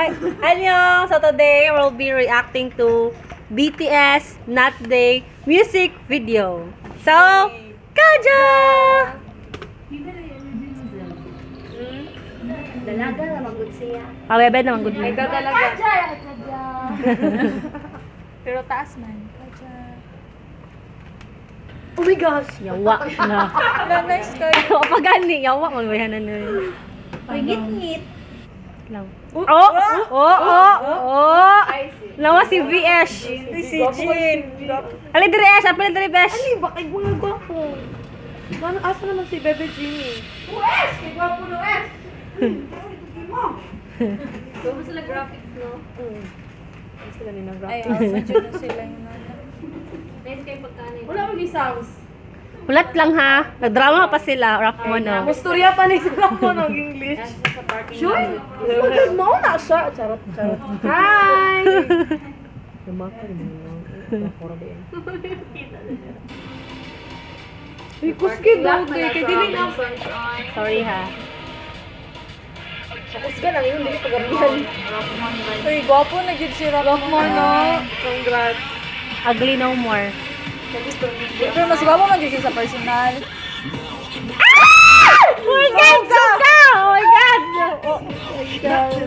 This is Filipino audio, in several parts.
Hi! Annyeong! So today we'll be reacting to BTS Not Day music video. So, Kaja! Dalaga naman good siya. Pawebe naman good mo. Ikaw talaga. Kaja. Pero taas man. Kaja. Oh my gosh. Yawa na. Nice kayo. O pagani, yawa mo ba yan ano? Ay, ngit-ngit. Lang. Lawa si VS. Si Jin. Ali dire S, apel dire Besh. Ay, bakit mga gwapo? Ano, asa naman si Bebe Jimmy? Uwes! Kay gwapo no es! Gwapo sila graphics, no? Sila ni nang Ay, medyo na sila yung nice kayo pagkanin. Wala mo ni sounds. Ulat lang ha. Nagdrama pa sila, rock mo no. Musturya pa ni sila mo ng English. Sure? Mo na siya. Charot. Hi! Ikuski daw, kaya dili na. Sorry ha. Kusga lang yun, dili pagamihan. Uy, gwapo na gid si Rockmore, no? Congrats. Ugly no more. Pero mas gwapo man gid siya sa personal. Oh my God! Suka! Oh my God! Oh my God.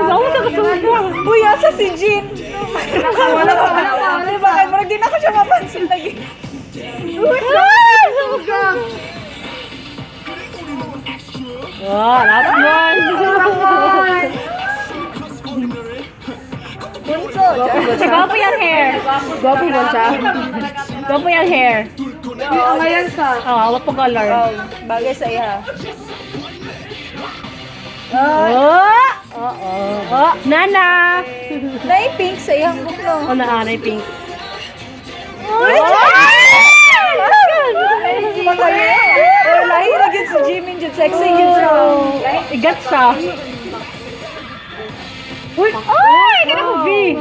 Gawa sa kasuka. Uy, asa si Jin? Wala pa. Di ba? Marag din ako siya mapansin lagi. Suka! Wow, last one! Bunso. Gwapo yung hair. Gwapo ba siya? Gwapo yung hair. Ngayon siya. Oh, hawak po color. Bagay sa iya. Oh, Nana! Nai-pink sa iyang book, no? Oh, naanay pink. Uy! Lahi na gid si Jimin jud sexy gid siya. Igat siya. Uy! Ay! Kaya ko, B!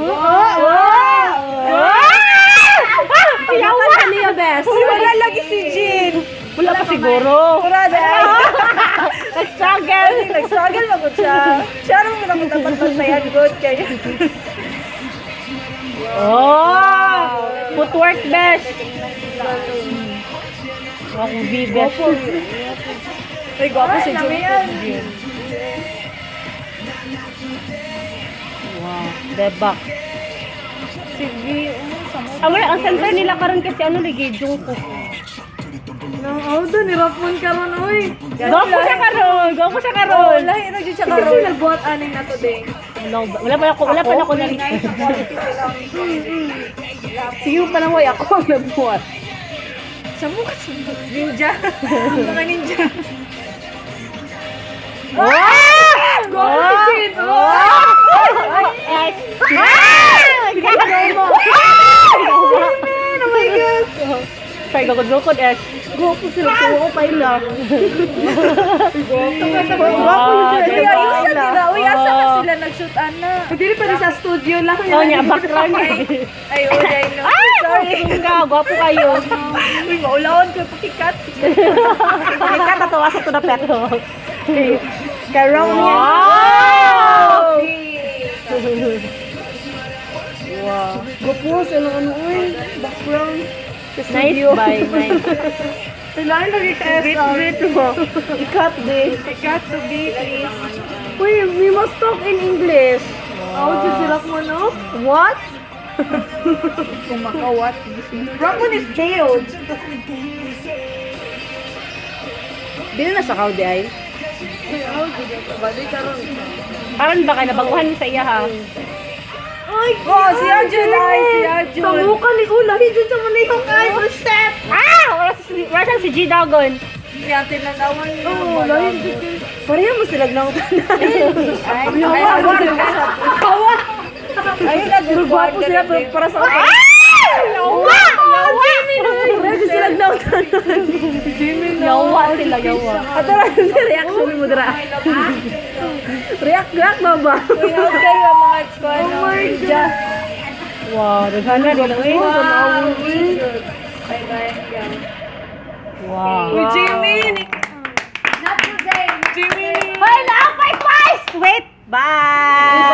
Piyawan ka niya, best. Uy, wala lagi si Jin. Wala pa siguro. Kurada. Nag-struggle. Nag-struggle na gud siya. Siya rin mo naman dapat magpayan good kaya. Oh! Footwork best. Ako B best. Ay, gwapo si Jin. Wow, debak. Si V, Ang center nila karon kasi ano lagi Jungkook. Nang doon, nirapon ka ron, uy. Gapo siya karon. Oh, lahi na dyan siya karon. Kasi nagbuhat aning na today. No, wala pa ako na Sige pa lang, uy, ako ang nagbuhat. Sa mukha sa ninja. Mga ninja. Gwapo si Jin! Oh my God! Sorry, gagod-gagod eh. Gwapo sila. Suwa ko pa ila. Gwapo yun sila. Uy, ayusan nila. Uy, asa na sila nag-shoot, ana? Pagdili pa sa studio lang. Oh, niya, background eh. Ay, I know. Sorry. Ka, gwapo kayo. Uy, maulawan ko. Pakikat. Ika, tatawa sa tunapeto. Karong yan. Wow! Wow. Gwapo sila ano, uy. Background. Nice, bye. Nice. Kailangan lagi ka Bit mo. Ikat be. Ikat to be, please. Uy, we must talk in English. How did you rock mo, no? What? Kung maka-what? Rock mo is jailed. Dili na sa kaudi ay. How did you badi karon? Karon ba kay nabaguhan sa iya ha? Ay, oh, si Arjun ay, si Arjun. Sa mukha ni Ula, hindi sa muna yung kain. Step! Wala si G Dragon. Yan, tinanawan niyo. Oo, lahin dito. Pareho mo silag na utan. Ay, hawa! Ayun na, gwapo sila para sa utan. Yawa! Pareho silag na utan. Yawa sila, yawa. Ato lang yung reaction mo dira. React ba? Uy, out kayo mga squad. Oh my God. Wow, naghana din ang eh. Bye-bye. Wow. Uy, Jimmy! Not today. Jimmy! Hoy, naapay twice! wait. Bye!